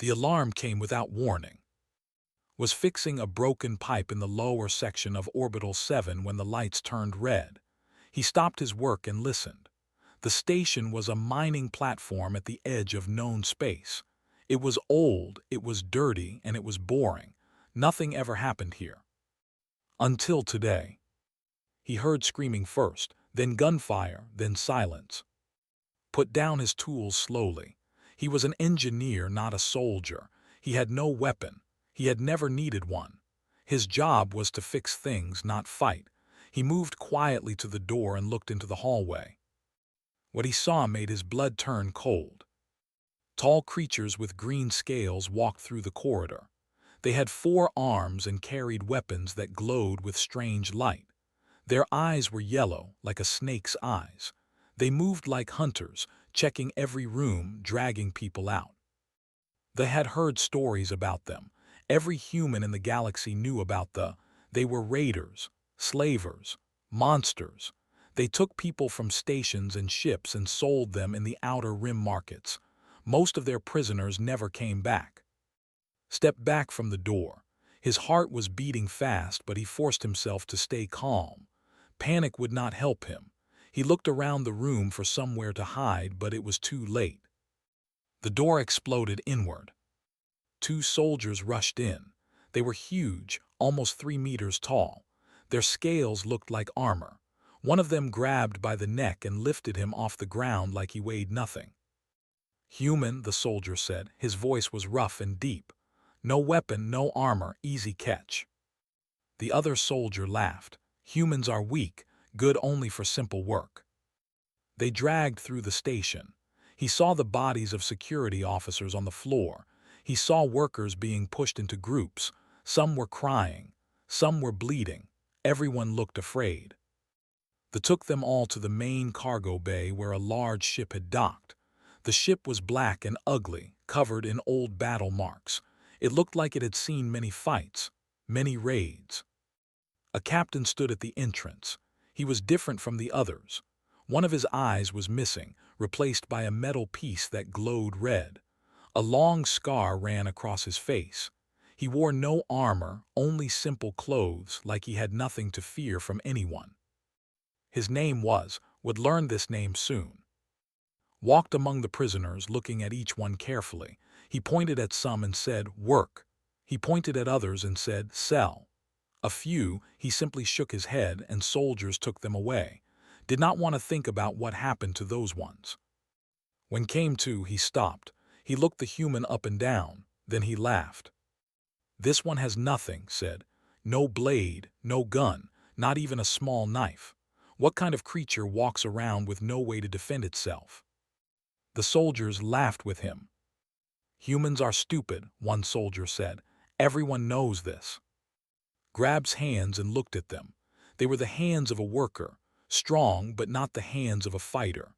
The alarm came without warning. Was fixing a broken pipe in the lower section of Orbital 7 when the lights turned red. He stopped his work and listened. The station was a mining platform at the edge of known space. It was old, it was dirty, and it was boring. Nothing ever happened here. Until today. He heard screaming first, then gunfire, then silence. Put down his tools slowly. He was an engineer, not a soldier. He had no weapon. He had never needed one. His job was to fix things, not fight. He moved quietly to the door and looked into the hallway. What he saw made his blood turn cold. Tall creatures with green scales walked through the corridor. They had 4 arms and carried weapons that glowed with strange light. Their eyes were yellow, like a snake's eyes. They moved like hunters, checking every room, dragging people out. They had heard stories about them. Every human in the galaxy knew about they were raiders, slavers, monsters. They took people from stations and ships and sold them in the outer rim markets. Most of their prisoners never came back. Stepped back from the door. His heart was beating fast, but he forced himself to stay calm. Panic would not help him. He looked around the room for somewhere to hide, but it was too late. The door exploded inward. 2 soldiers rushed in. They were huge, almost 3 meters tall. Their scales looked like armor. One of them grabbed by the neck and lifted him off the ground like he weighed nothing. "Human," the soldier said. His voice was rough and deep. "No weapon, no armor, easy catch." The other soldier laughed. "Humans are weak, good only for simple work." They dragged through the station. He saw the bodies of security officers on the floor. He saw workers being pushed into groups. Some were crying. Some were bleeding. Everyone looked afraid. They took them all to the main cargo bay where a large ship had docked. The ship was black and ugly, covered in old battle marks. It looked like it had seen many fights, many raids. A captain stood at the entrance. He was different from the others. One of his eyes was missing, replaced by a metal piece that glowed red. A long scar ran across his face. He wore no armor, only simple clothes, like he had nothing to fear from anyone. His name would learn this name soon. Walked among the prisoners, looking at each one carefully. He pointed at some and said, "Work." He pointed at others and said, "Sell." A few, he simply shook his head, and soldiers took them away. Did not want to think about what happened to those ones. When came to, he stopped. He looked the human up and down. Then he laughed. "This one has nothing," said. "No blade, no gun, not even a small knife. What kind of creature walks around with no way to defend itself?" The soldiers laughed with him. "Humans are stupid," one soldier said. "Everyone knows this." Grab's hands and looked at them. They were the hands of a worker, strong but not the hands of a fighter.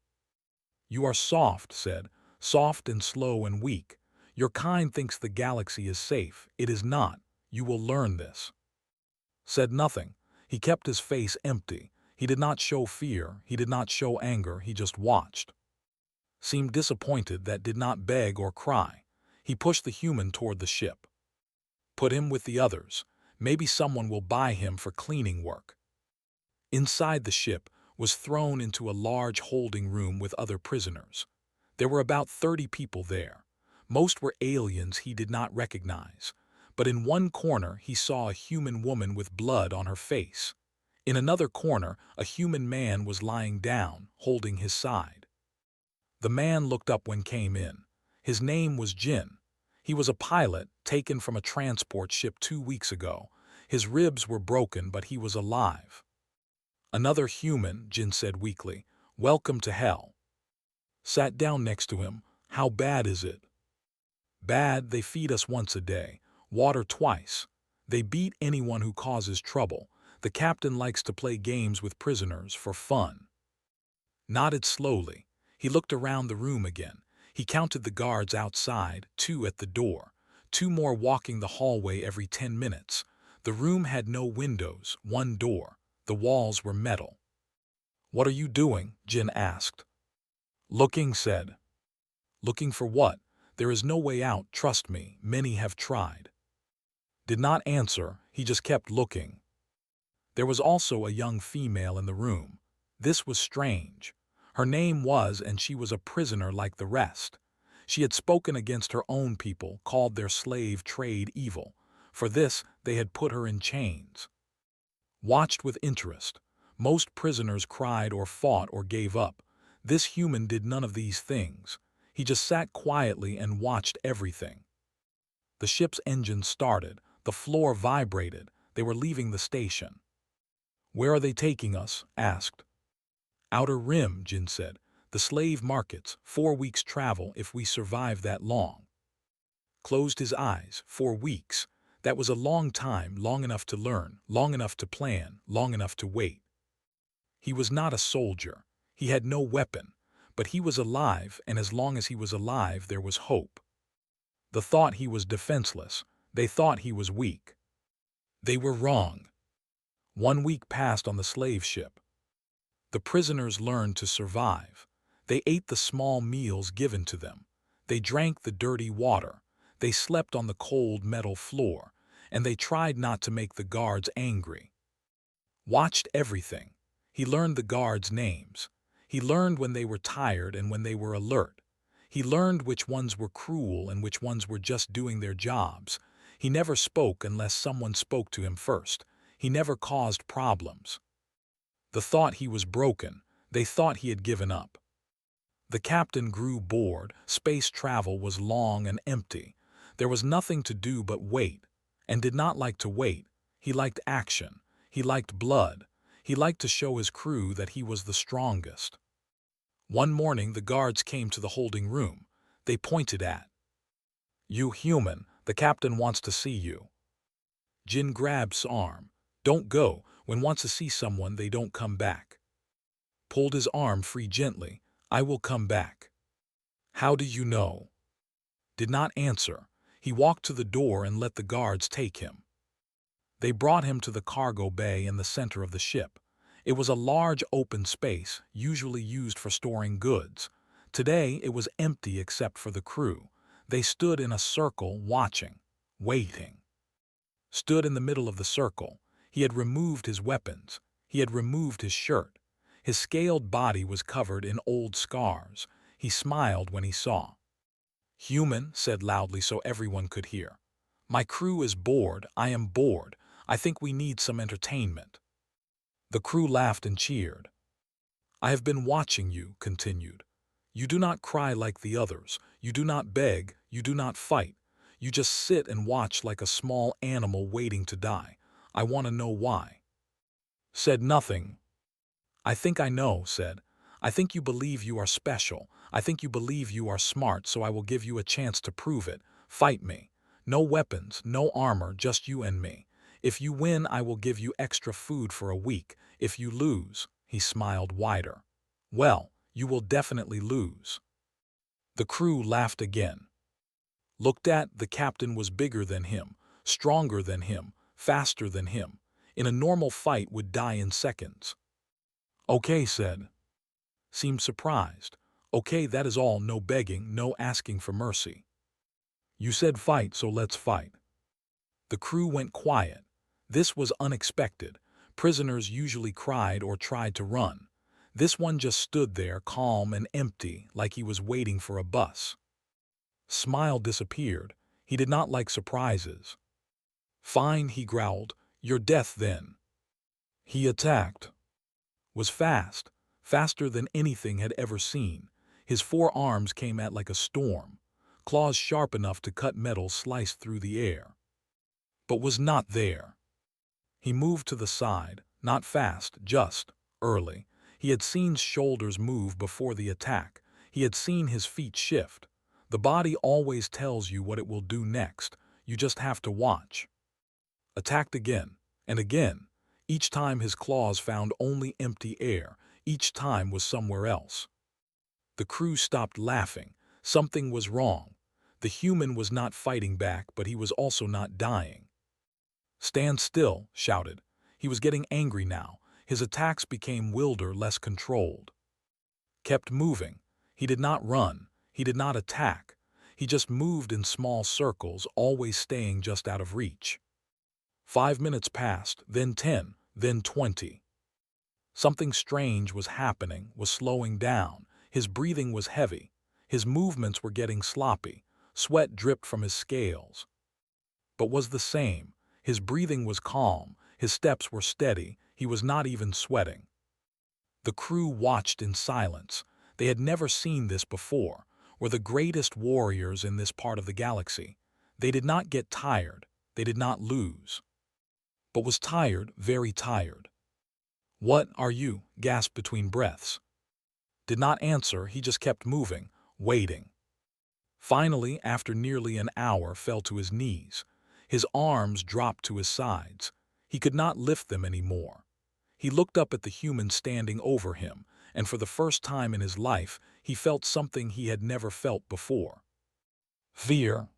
"You are soft," said, "soft and slow and weak. Your kind thinks the galaxy is safe. It is not. You will learn this." Said nothing. He kept his face empty. He did not show fear. He did not show anger. He just watched. Seemed disappointed, that did not beg or cry. He pushed the human toward the ship. "Put him with the others. Maybe someone will buy him for cleaning work." Inside the ship was thrown into a large holding room with other prisoners. There were about 30 people there. Most were aliens he did not recognize. But in one corner he saw a human woman with blood on her face. In another corner, a human man was lying down, holding his side. The man looked up when came in. His name was Jin. He was a pilot, taken from a transport ship 2 weeks ago. His ribs were broken, but he was alive. "Another human," Jin said weakly. "Welcome to hell." Sat down next to him. "How bad is it?" "Bad. They feed us once a day. Water twice. They beat anyone who causes trouble. The captain likes to play games with prisoners for fun." Nodded slowly. He looked around the room again. He counted the guards outside, 2 at the door, 2 more walking the hallway every 10 minutes. The room had no windows, 1 door. The walls were metal. "What are you doing?" Jin asked. "Looking," said. "Looking for what?" There is no way out, trust me, many have tried. Did not answer, he just kept looking. There was also a young female in the room. This was strange. Her name was, and she was a prisoner like the rest. She had spoken against her own people, called their slave trade evil. For this, they had put her in chains. Watched with interest. Most prisoners cried or fought or gave up. This human did none of these things. He just sat quietly and watched everything. The ship's engine started. The floor vibrated. They were leaving the station. "Where are they taking us?" asked. "Outer Rim," Jin said. "The slave markets, 4 weeks' travel if we survive that long." Closed his eyes. 4 weeks. That was a long time, long enough to learn, long enough to plan, long enough to wait. He was not a soldier. He had no weapon. But he was alive, and as long as he was alive, there was hope. They thought he was defenseless. They thought he was weak. They were wrong. 1 week passed on the slave ship. The prisoners learned to survive. They ate the small meals given to them. They drank the dirty water. They slept on the cold metal floor, and they tried not to make the guards angry. Watched everything. He learned the guards' names. He learned when they were tired and when they were alert. He learned which ones were cruel and which ones were just doing their jobs. He never spoke unless someone spoke to him first. He never caused problems. They thought he was broken. They thought he had given up. The captain grew bored. Space travel was long and empty. There was nothing to do but wait, and did not like to wait. He liked action. He liked blood. He liked to show his crew that he was the strongest. One morning the guards came to the holding room. They pointed at. "You human, the captain wants to see you." Jin grabbed his arm. "Don't go. When wants to see someone, they don't come back." Pulled his arm free gently. "I will come back." "How do you know?" Did not answer. He walked to the door and let the guards take him. They brought him to the cargo bay in the center of the ship. It was a large open space, usually used for storing goods. Today it was empty except for the crew. They stood in a circle, watching, waiting. Stood in the middle of the circle. He had removed his weapons. He had removed his shirt. His scaled body was covered in old scars. He smiled when he saw. "Human," said loudly so everyone could hear. "My crew is bored. I am bored. I think we need some entertainment." The crew laughed and cheered. "I have been watching you," continued. "You do not cry like the others. You do not beg. You do not fight. You just sit and watch like a small animal waiting to die. I want to know why." Said nothing. "I think I know," said. "I think you believe you are special. I think you believe you are smart, so I will give you a chance to prove it. Fight me. No weapons, no armor, just you and me. If you win, I will give you extra food for a week. If you lose," he smiled wider, "well, you will definitely lose." The crew laughed again. Looked at, the captain was bigger than him, stronger than him, faster than him. In a normal fight would die in seconds. "Okay," said. Seemed surprised. "Okay, that is all, no begging, no asking for mercy." "You said fight, so let's fight." The crew went quiet. This was unexpected. Prisoners usually cried or tried to run. This one just stood there, calm and empty, like he was waiting for a bus. Smile disappeared. He did not like surprises. "Fine," he growled. "Your death, then." He attacked. Was fast, faster than anything had ever seen. His 4 arms came at like a storm. Claws sharp enough to cut metal sliced through the air. But was not there. He moved to the side, not fast, just early. He had seen shoulders move before the attack. He had seen his feet shift. The body always tells you what it will do next. You just have to watch. Attacked again, and again. Each time his claws found only empty air. Each time was somewhere else. The crew stopped laughing. Something was wrong. The human was not fighting back, but he was also not dying. "Stand still," shouted. He was getting angry now. His attacks became wilder, less controlled. Kept moving. He did not run. He did not attack. He just moved in small circles, always staying just out of reach. 5 minutes passed, then 10, then 20. Something strange was happening, was slowing down. His breathing was heavy. His movements were getting sloppy. Sweat dripped from his scales. But was the same. His breathing was calm. His steps were steady. He was not even sweating. The crew watched in silence. They had never seen this before. Were the greatest warriors in this part of the galaxy. They did not get tired. They did not lose. But was tired, very tired. "What are you?" gasped between breaths. Did not answer, he just kept moving, waiting. Finally, after nearly an hour, fell to his knees. His arms dropped to his sides. He could not lift them anymore. He looked up at the human standing over him, and for the first time in his life, he felt something he had never felt before. Fear.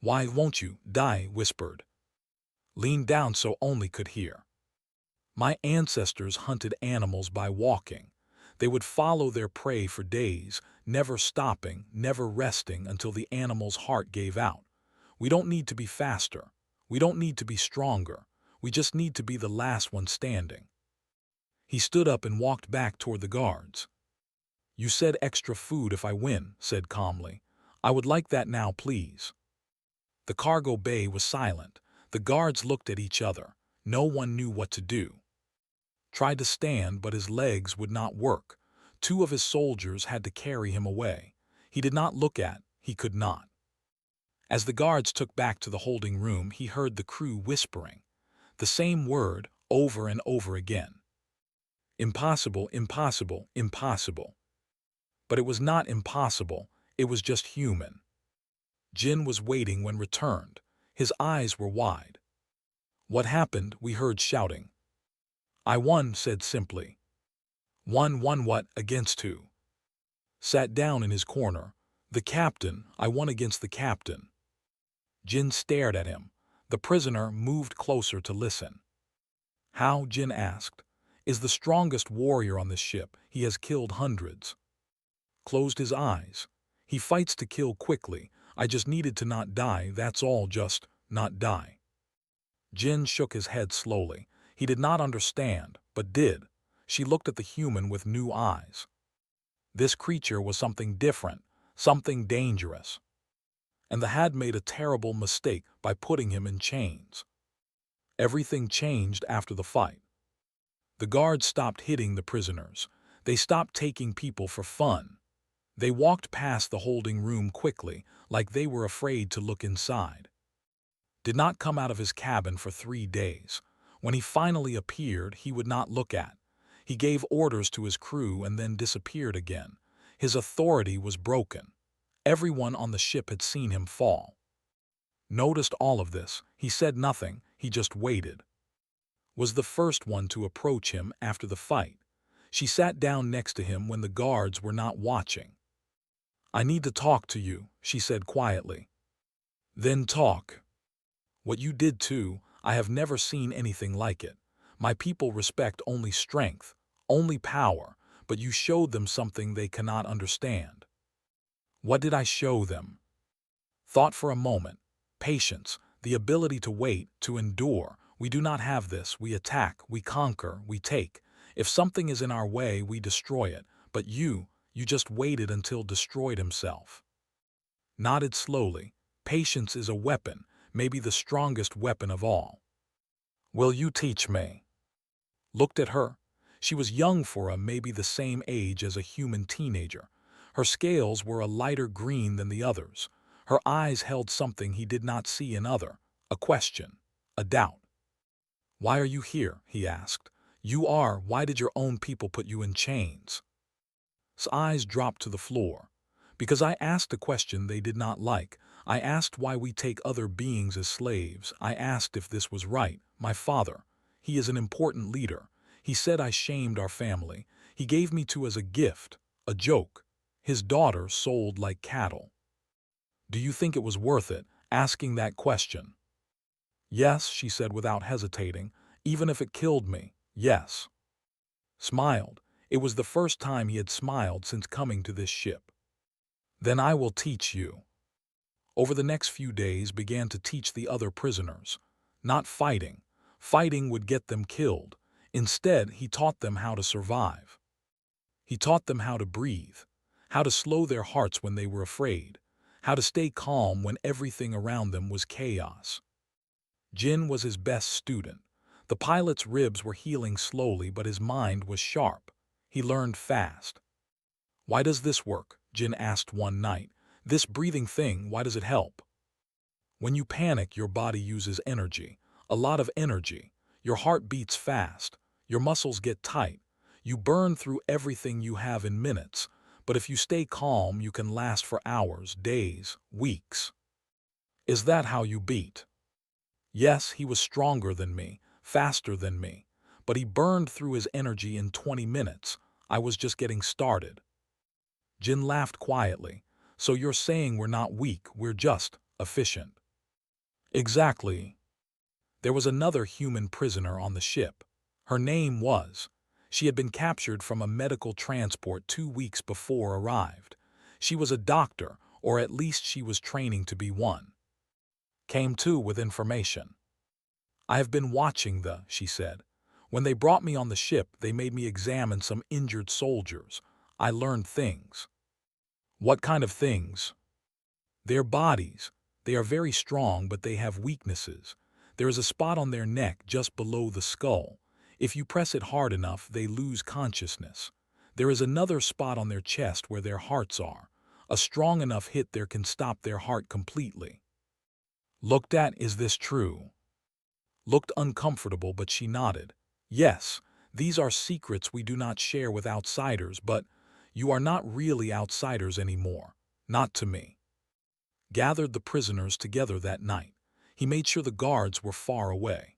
"Why won't you die?" whispered. Leaned down so only could hear. "My ancestors hunted animals by walking. They would follow their prey for days, never stopping, never resting until the animal's heart gave out. We don't need to be faster. We don't need to be stronger. We just need to be the last one standing." He stood up and walked back toward the guards. "You said extra food if I win," said calmly. "I would like that now, please." The cargo bay was silent. The guards looked at each other. No one knew what to do. Tried to stand, but his legs would not work. 2 of his soldiers had to carry him away. He did not look at, he could not. As the guards took back to the holding room, he heard the crew whispering. The same word, over and over again. Impossible, impossible, impossible. But it was not impossible, it was just human. Jin was waiting when returned. His eyes were wide. "What happened?" we heard shouting. "I won," said simply. "Won what? Against who?" Sat down in his corner. "The captain. I won against the captain." Jin stared at him. The prisoner moved closer to listen. "How?" Jin asked. "Is the strongest warrior on this ship. He has killed hundreds." Closed his eyes. "He fights to kill quickly. I just needed to not die, that's all, just not die." Jin shook his head slowly. He did not understand, but did. She looked at the human with new eyes. This creature was something different, something dangerous. And the had made a terrible mistake by putting him in chains. Everything changed after the fight. The guards stopped hitting the prisoners. They stopped taking people for fun. They walked past the holding room quickly, like they were afraid to look inside. Did not come out of his cabin for 3 days. When he finally appeared, he would not look at. He gave orders to his crew and then disappeared again. His authority was broken. Everyone on the ship had seen him fall. Noticed all of this. He said nothing, he just waited. Was the first one to approach him after the fight. She sat down next to him when the guards were not watching. "I need to talk to you," she said quietly. "Then talk." "What you did too, I have never seen anything like it. My people respect only strength, only power, but you showed them something they cannot understand." "What did I show them?" Thought for a moment. "Patience, the ability to wait, to endure. We do not have this. We attack, we conquer, we take. If something is in our way, we destroy it. But you just waited until destroyed himself." Nodded slowly. "Patience is a weapon, maybe the strongest weapon of all." "Will you teach me?" Looked at her. She was young for maybe the same age as a human teenager. Her scales were a lighter green than the others. Her eyes held something he did not see in other, a question, a doubt. "Why are you here?" he asked. Why did your own people put you in chains?" His eyes dropped to the floor. "Because I asked a question they did not like. I asked why we take other beings as slaves. I asked if this was right. My father, he is an important leader. He said I shamed our family. He gave me to as a gift, a joke. His daughter sold like cattle. Do you think it was worth it, asking that question?" "Yes," she said without hesitating. "Even if it killed me, yes." Smiled. It was the first time he had smiled since coming to this ship. "Then I will teach you." Over the next few days began to teach the other prisoners. Not fighting. Fighting would get them killed. Instead, he taught them how to survive. He taught them how to breathe, how to slow their hearts when they were afraid, how to stay calm when everything around them was chaos. Jin was his best student. The pilot's ribs were healing slowly, but his mind was sharp. He learned fast. "Why does this work?" Jin asked one night. "This breathing thing, why does it help?" "When you panic, your body uses energy, a lot of energy. Your heart beats fast, your muscles get tight. You burn through everything you have in minutes, but if you stay calm, you can last for hours, days, weeks." "Is that how you beat?" "Yes, he was stronger than me, faster than me, but he burned through his energy in 20 minutes. I was just getting started." Jin laughed quietly. "So you're saying we're not weak, we're just efficient." "Exactly." There was another human prisoner on the ship. Her name was. She had been captured from a medical transport 2 weeks before arrived. She was a doctor, or at least she was training to be one. Came too with information. "I have been watching she said. "When they brought me on the ship, they made me examine some injured soldiers. I learned things." "What kind of things?" "Their bodies. They are very strong, but they have weaknesses. There is a spot on their neck just below the skull. If you press it hard enough, they lose consciousness. There is another spot on their chest where their hearts are. A strong enough hit there can stop their heart completely." Looked at, "Is this true?" Looked uncomfortable, but she nodded. "Yes, these are secrets we do not share with outsiders, but you are not really outsiders anymore. Not to me." Gathered the prisoners together that night. He made sure the guards were far away.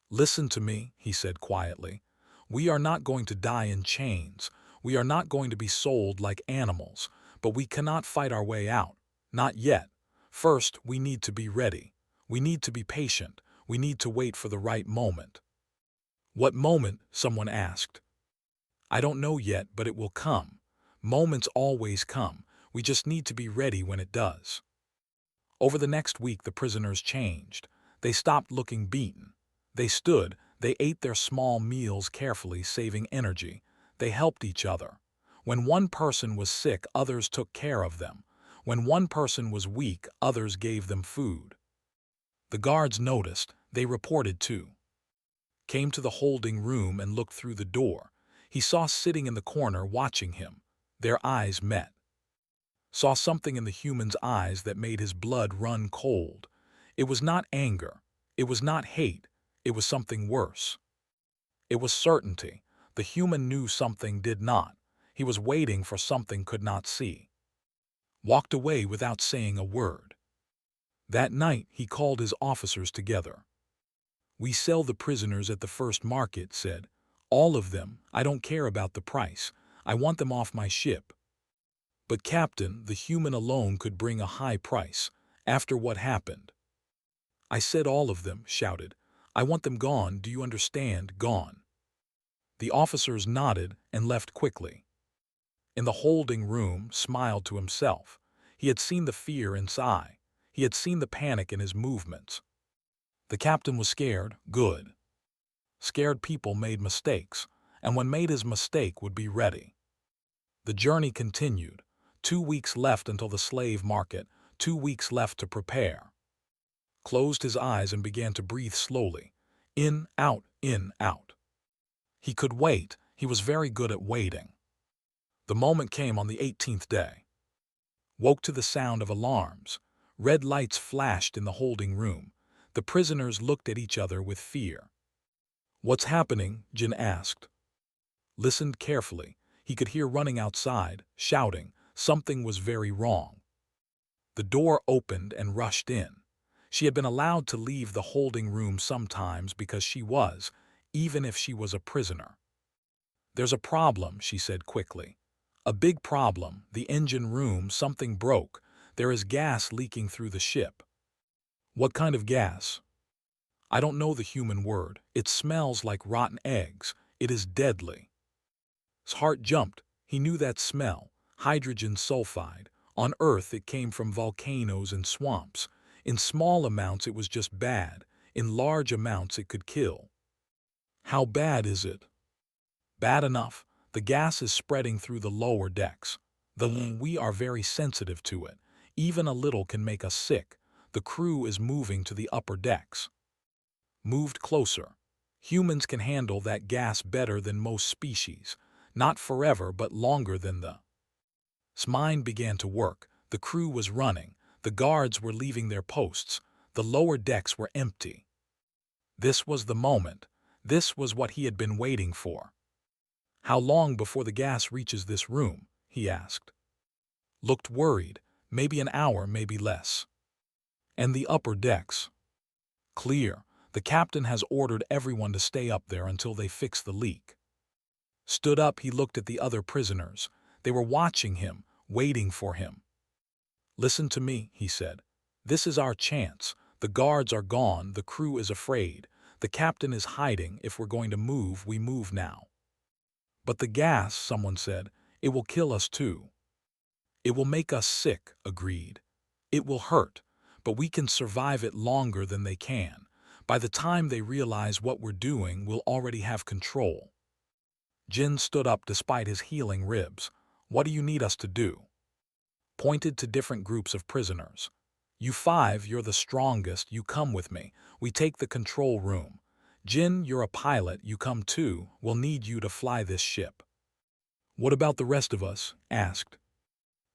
"Listen to me," he said quietly. "We are not going to die in chains. We are not going to be sold like animals, but we cannot fight our way out. Not yet. First, we need to be ready. We need to be patient. We need to wait for the right moment." "What moment?" someone asked. "I don't know yet, but it will come. Moments always come. We just need to be ready when it does." Over the next week, the prisoners changed. They stopped looking beaten. They stood, they ate their small meals carefully, saving energy. They helped each other. When one person was sick, others took care of them. When one person was weak, others gave them food. The guards noticed. They reported too. Came to the holding room and looked through the door. He saw sitting in the corner watching him. Their eyes met. Saw something in the human's eyes that made his blood run cold. It was not anger. It was not hate. It was something worse. It was certainty. The human knew something did not. He was waiting for something could not see. Walked away without saying a word. That night, he called his officers together. "We sell the prisoners at the first market," said. "All of them. I don't care about the price. I want them off my ship." "But Captain, the human alone could bring a high price. After what happened." "I said all of them," shouted. "I want them gone, do you understand? Gone." The officers nodded and left quickly. In the holding room, smiled to himself. He had seen the fear in his eye. He had seen the panic in his movements. The captain was scared. Good. Scared people made mistakes, and when made his mistake would be ready. The journey continued. 2 weeks left until the slave market, 2 weeks left to prepare. Closed his eyes and began to breathe slowly. In, out, in, out. He could wait. He was very good at waiting. The moment came on the 18th day. Woke to the sound of alarms. Red lights flashed in the holding room. The prisoners looked at each other with fear. "What's happening?" Jin asked. Listened carefully. He could hear running outside, shouting. Something was very wrong. The door opened and rushed in. She had been allowed to leave the holding room sometimes because she was, even if she was a prisoner. "There's a problem," she said quickly. "A big problem. The engine room, something broke. There is gas leaking through the ship." "What kind of gas?" "I don't know the human word. It smells like rotten eggs. It is deadly." His heart jumped. He knew that smell. Hydrogen sulfide. On Earth, it came from volcanoes and swamps. In small amounts, it was just bad. In large amounts, it could kill. How bad is it? Bad enough. The gas is spreading through the lower decks. We are very sensitive to it. Even a little can make us sick. The crew is moving to the upper decks. Moved closer. Humans can handle that gas better than most species. Not forever, but longer than the. Mind began to work. The crew was running. The guards were leaving their posts. The lower decks were empty. This was the moment. This was what he had been waiting for. How long before the gas reaches this room? He asked. Looked worried. Maybe an hour, maybe less. And the upper decks? Clear. The captain has ordered everyone to stay up there until they fix the leak. Stood up, he looked at the other prisoners. They were watching him, waiting for him. Listen to me, he said. This is our chance. The guards are gone. The crew is afraid. The captain is hiding. If we're going to move, we move now. But the gas, someone said, it will kill us too. It will make us sick, agreed. It will hurt, but we can survive it longer than they can. By the time they realize what we're doing, we'll already have control. Jin stood up despite his healing ribs. What do you need us to do? Pointed to different groups of prisoners. You five, you're the strongest, you come with me. We take the control room. Jin, you're a pilot, you come too. We'll need you to fly this ship. What about the rest of us? Asked.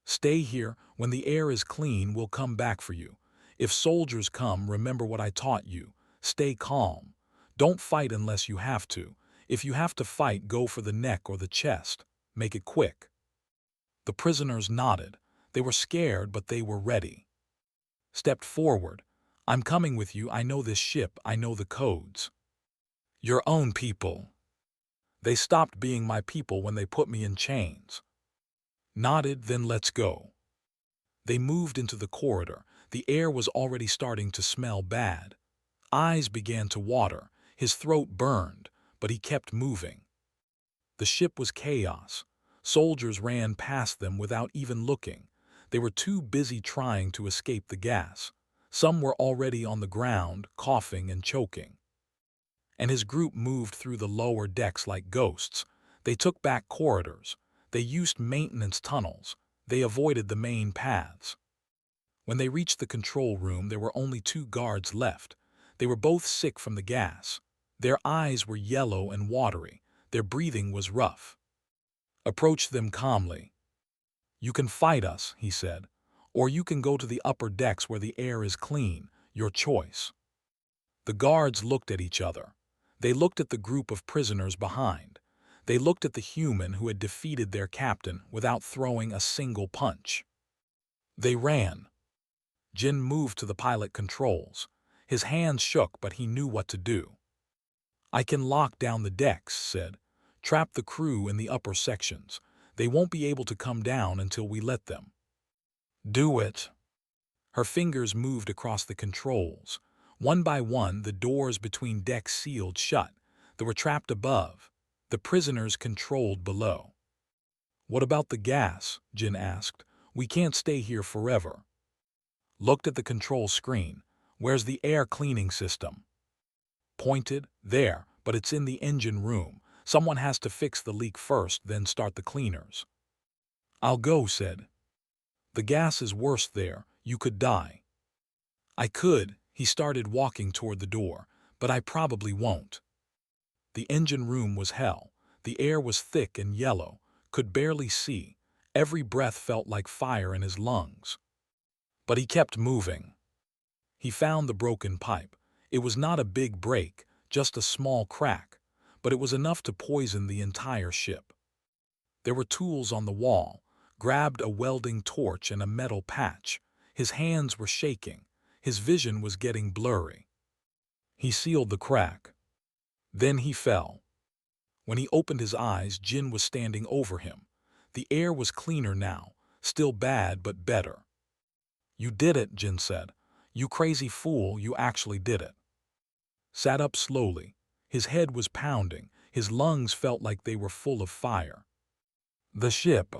Stay here. When the air is clean, we'll come back for you. If soldiers come, remember what I taught you. Stay calm. Don't fight unless you have to. If you have to fight, go for the neck or the chest. Make it quick. The prisoners nodded. They were scared, but they were ready. Stepped forward. I'm coming with you. I know this ship. I know the codes. Your own people. They stopped being my people when they put me in chains. Nodded, then let's go. They moved into the corridor. The air was already starting to smell bad. Eyes began to water. His throat burned, but he kept moving. The ship was chaos. Soldiers ran past them without even looking. They were too busy trying to escape the gas. Some were already on the ground, coughing and choking. And his group moved through the lower decks like ghosts. They took back corridors. They used maintenance tunnels. They avoided the main paths. When they reached the control room, there were only 2 guards left. They were both sick from the gas. Their eyes were yellow and watery. Their breathing was rough. Approached them calmly. You can fight us, he said, or you can go to the upper decks where the air is clean. Your choice. The guards looked at each other. They looked at the group of prisoners behind. They looked at the human who had defeated their captain without throwing a single punch. They ran. Jin moved to the pilot controls. His hands shook, but he knew what to do. I can lock down the decks, said. Trap the crew in the upper sections. They won't be able to come down until we let them. Do it. Her fingers moved across the controls. One by one, the doors between decks sealed shut. They were trapped above. The prisoners controlled below. What about the gas? Jin asked. We can't stay here forever. Looked at the control screen. Where's the air cleaning system? Pointed. There, but it's in the engine room. Someone has to fix the leak first, then start the cleaners. I'll go, said. The gas is worse there. You could die. I could. He started walking toward the door, but I probably won't. The engine room was hell. The air was thick and yellow. Could barely see. Every breath felt like fire in his lungs. But he kept moving. He found the broken pipe. It was not a big break, just a small crack, but it was enough to poison the entire ship. There were tools on the wall. Grabbed a welding torch and a metal patch. His hands were shaking. His vision was getting blurry. He sealed the crack. Then he fell. When he opened his eyes, Jin was standing over him. The air was cleaner now, still bad but better. You did it, Jin said. You crazy fool, you actually did it. Sat up slowly. His head was pounding. His lungs felt like they were full of fire. The ship.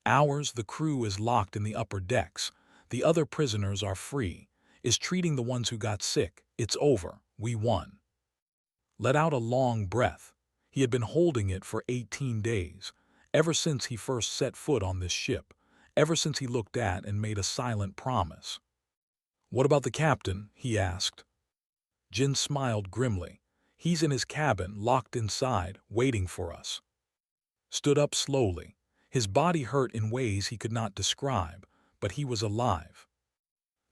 Ours, the crew, is locked in the upper decks. The other prisoners are free. Is treating the ones who got sick. It's over. We won. Let out a long breath. He had been holding it for 18 days, ever since he first set foot on this ship, ever since he looked at and made a silent promise. "What about the captain?" he asked. Jin smiled grimly. "He's in his cabin, locked inside, waiting for us." Stood up slowly. His body hurt in ways he could not describe, but he was alive.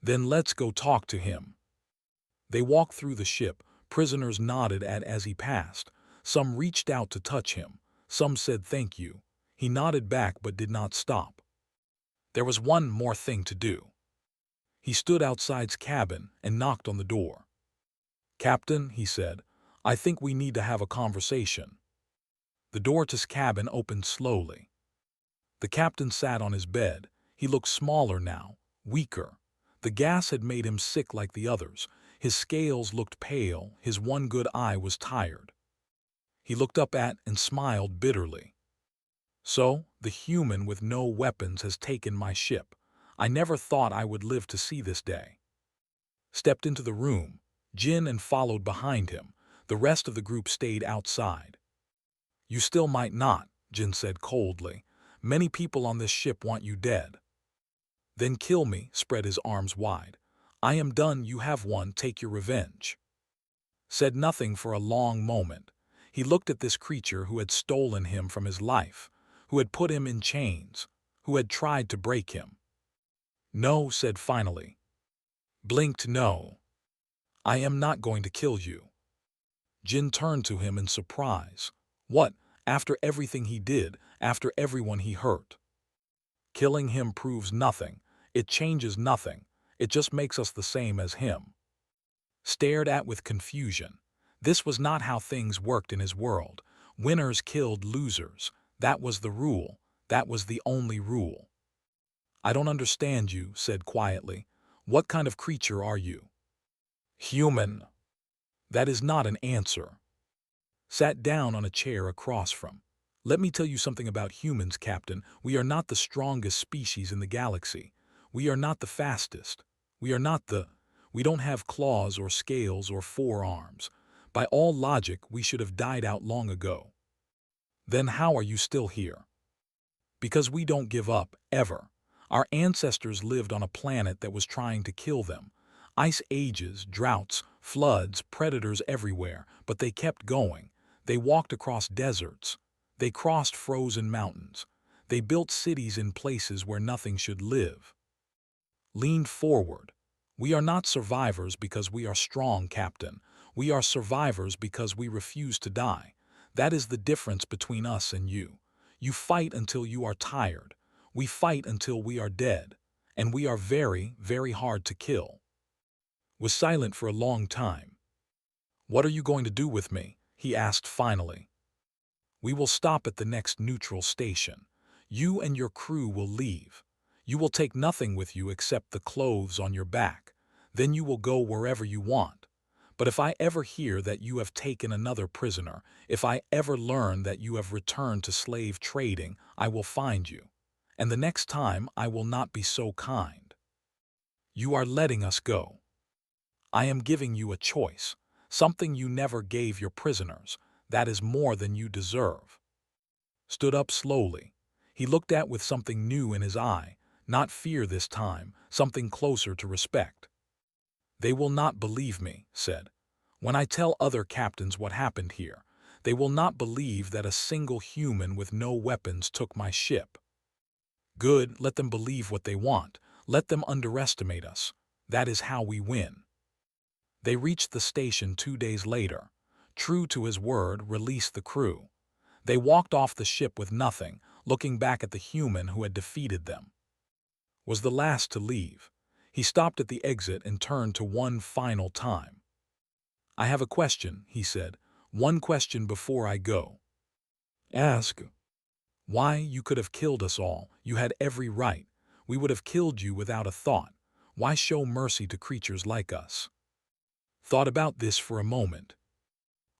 "Then let's go talk to him." They walked through the ship. Prisoners nodded as he passed. Some reached out to touch him. Some said thank you. He nodded back but did not stop. There was one more thing to do. He stood outside's cabin and knocked on the door. "Captain," he said, "I think we need to have a conversation." The door to his cabin opened slowly. The captain sat on his bed. He looked smaller now, weaker. The gas had made him sick like the others. His scales looked pale, his one good eye was tired. He looked up at and smiled bitterly. "So, the human with no weapons has taken my ship. I never thought I would live to see this day." Stepped into the room, Jin, and followed behind him. The rest of the group stayed outside. "You still might not," Jin said coldly. "Many people on this ship want you dead." "Then kill me," spread his arms wide. "I am done. You have won. Take your revenge." Said nothing for a long moment. He looked at this creature who had stolen him from his life, who had put him in chains, who had tried to break him. "No," said finally. Blinked, "No. I am not going to kill you." Jin turned to him in surprise. "What, after everything he did, after everyone he hurt?" "Killing him proves nothing. It changes nothing. It just makes us the same as him." Stared at with confusion. This was not how things worked in his world. Winners killed losers. That was the rule. That was the only rule. "I don't understand you," said quietly. "What kind of creature are you?" "Human." "That is not an answer." Sat down on a chair across from. "Let me tell you something about humans, Captain. We are not the strongest species in the galaxy. We are not the fastest. We are not the... We don't have claws or scales or forearms. By all logic, we should have died out long ago." "Then how are you still here?" "Because we don't give up, ever. Our ancestors lived on a planet that was trying to kill them. Ice ages, droughts, floods, predators everywhere, but they kept going. They walked across deserts. They crossed frozen mountains. They built cities in places where nothing should live." Leaned forward. "We are not survivors because we are strong, Captain. We are survivors because we refuse to die. That is the difference between us and you. You fight until you are tired. We fight until we are dead. And we are very, very hard to kill." Was silent for a long time. "What are you going to do with me?" he asked finally. "We will stop at the next neutral station. You and your crew will leave. You will take nothing with you except the clothes on your back. Then you will go wherever you want. But if I ever hear that you have taken another prisoner, if I ever learn that you have returned to slave trading, I will find you. And the next time I will not be so kind. You are letting us go. I am giving you a choice, something you never gave your prisoners. That is more than you deserve." Stood up slowly. He looked at with something new in his eye, not fear this time, something closer to respect. "They will not believe me," said. "When I tell other captains what happened here, they will not believe that a single human with no weapons took my ship." "Good, let them believe what they want. Let them underestimate us. That is how we win." They reached the station 2 days later. True to his word, released the crew. They walked off the ship with nothing, looking back at the human who had defeated them. Was the last to leave. He stopped at the exit and turned to one final time. "I have a question," he said. "One question before I go." "Ask." "Why, you could have killed us all. You had every right. We would have killed you without a thought. Why show mercy to creatures like us?" Thought about this for a moment.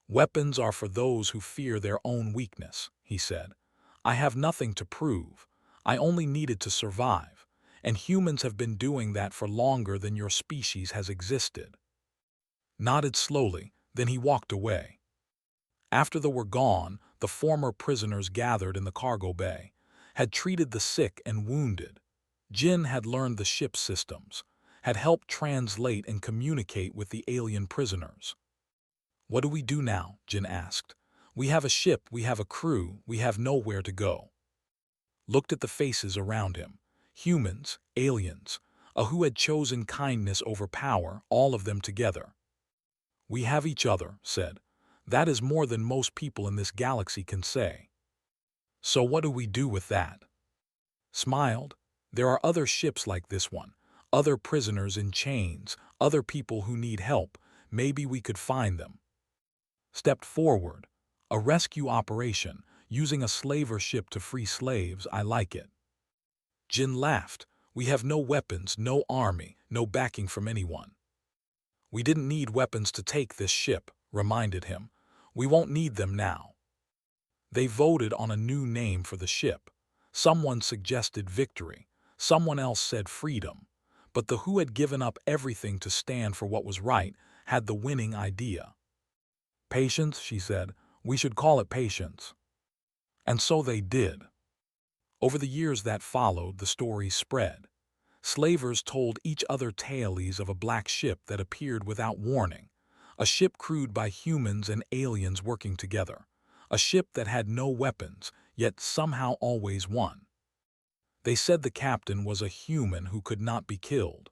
"Weapons are for those who fear their own weakness," he said. "I have nothing to prove. I only needed to survive, and humans have been doing that for longer than your species has existed." Nodded slowly, then he walked away. After they were gone, the former prisoners gathered in the cargo bay, had treated the sick and wounded. Jin had learned the ship's systems, had helped translate and communicate with the alien prisoners. "What do we do now?" Jin asked. "We have a ship, we have a crew, we have nowhere to go." Looked at the faces around him. Humans, aliens, a who had chosen kindness over power, all of them together. "We have each other," said. "That is more than most people in this galaxy can say." "So what do we do with that?" Smiled. "There are other ships like this one, other prisoners in chains, other people who need help. Maybe we could find them." Stepped forward. "A rescue operation, using a slaver ship to free slaves, I like it." Jin laughed. "We have no weapons, no army, no backing from anyone." "We didn't need weapons to take this ship," reminded him. "We won't need them now." They voted on a new name for the ship. Someone suggested victory. Someone else said freedom. But the who had given up everything to stand for what was right had the winning idea. "Patience," she said. "We should call it patience." And so they did. Over the years that followed, the story spread. Slavers told each other tales of a black ship that appeared without warning, a ship crewed by humans and aliens working together, a ship that had no weapons, yet somehow always won. They said the captain was a human who could not be killed,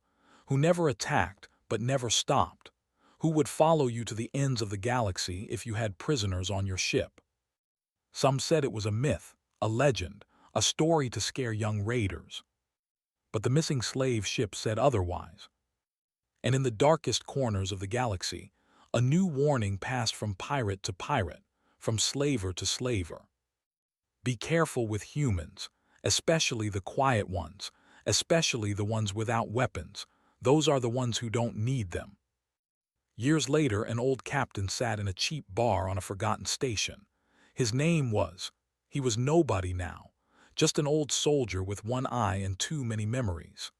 who never attacked but never stopped, who would follow you to the ends of the galaxy if you had prisoners on your ship. Some said it was a myth, a legend, a story to scare young raiders. But the missing slave ship said otherwise. And in the darkest corners of the galaxy, a new warning passed from pirate to pirate, from slaver to slaver. Be careful with humans, especially the quiet ones, especially the ones without weapons. Those are the ones who don't need them. Years later, an old captain sat in a cheap bar on a forgotten station. His name was, he was nobody now, just an old soldier with one eye and too many memories.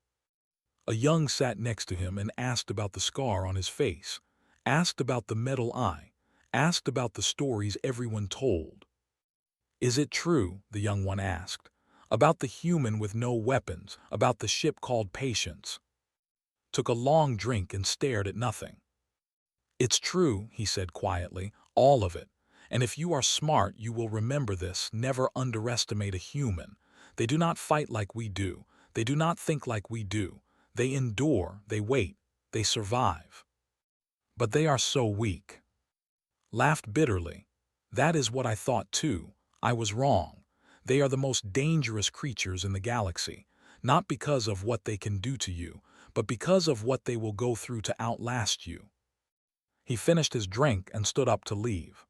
A young sat next to him and asked about the scar on his face, asked about the metal eye, asked about the stories everyone told. "Is it true," the young one asked, "about the human with no weapons, about the ship called Patience?" Took a long drink and stared at nothing. "It's true," he said quietly, "all of it. And if you are smart, you will remember this. Never underestimate a human. They do not fight like we do. They do not think like we do. They endure, they wait, they survive. But they are so weak." Laughed bitterly. "That is what I thought too. I was wrong. They are the most dangerous creatures in the galaxy, not because of what they can do to you, but because of what they will go through to outlast you." He finished his drink and stood up to leave.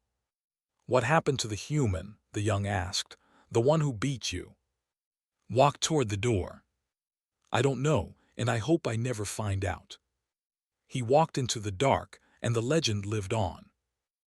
"What happened to the human?" the young asked. "The one who beat you?" Walked toward the door. "I don't know, and I hope I never find out." He walked into the dark, and the legend lived on.